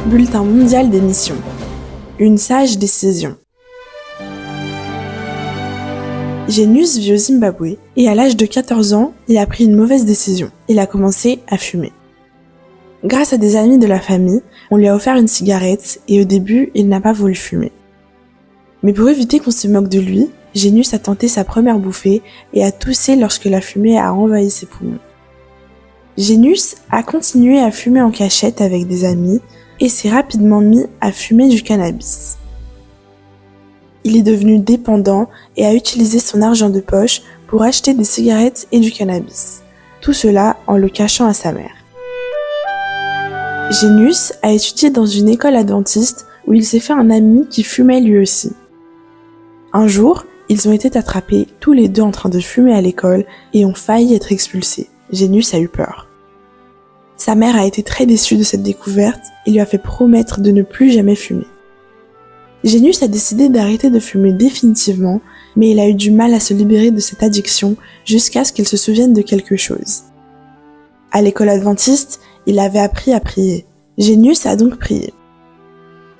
Bulletin mondial des missions. Une sage décision. Genius vit au Zimbabwe et à l'âge de 14 ans, il a pris une mauvaise décision. Il a commencé à fumer. Grâce à des amis de la famille, on lui a offert une cigarette et au début, il n'a pas voulu fumer. Mais pour éviter qu'on se moque de lui, Genius a tenté sa première bouffée et a toussé lorsque la fumée a envahi ses poumons. Genius a continué à fumer en cachette avec des amis et s'est rapidement mis à fumer du cannabis. Il est devenu dépendant et a utilisé son argent de poche pour acheter des cigarettes et du cannabis. Tout cela en le cachant à sa mère. Genius a étudié dans une école adventiste où il s'est fait un ami qui fumait lui aussi. Un jour, ils ont été attrapés tous les deux en train de fumer à l'école et ont failli être expulsés. Genius a eu peur. Sa mère a été très déçue de cette découverte et lui a fait promettre de ne plus jamais fumer. Genius a décidé d'arrêter de fumer définitivement, mais il a eu du mal à se libérer de cette addiction jusqu'à ce qu'il se souvienne de quelque chose. À l'école adventiste, il avait appris à prier. Genius a donc prié.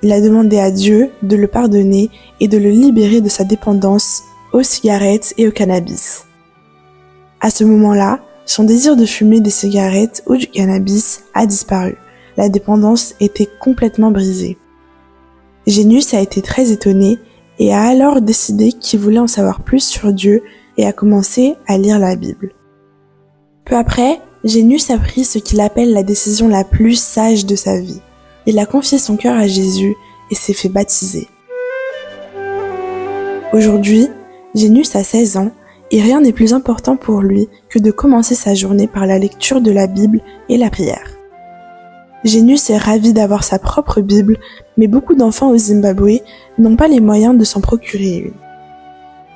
Il a demandé à Dieu de le pardonner et de le libérer de sa dépendance aux cigarettes et au cannabis. À ce moment-là, son désir de fumer des cigarettes ou du cannabis a disparu. La dépendance était complètement brisée. Genius a été très étonné et a alors décidé qu'il voulait en savoir plus sur Dieu et a commencé à lire la Bible. Peu après, Genius a pris ce qu'il appelle la décision la plus sage de sa vie. Il a confié son cœur à Jésus et s'est fait baptiser. Aujourd'hui, Genius a 16 ans et rien n'est plus important pour lui que de commencer sa journée par la lecture de la Bible et la prière. Genius est ravi d'avoir sa propre Bible, mais beaucoup d'enfants au Zimbabwe n'ont pas les moyens de s'en procurer une.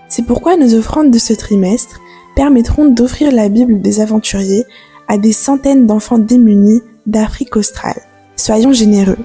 C'est pourquoi nos offrandes de ce trimestre permettront d'offrir la Bible des aventuriers à des centaines d'enfants démunis d'Afrique australe. Soyons généreux.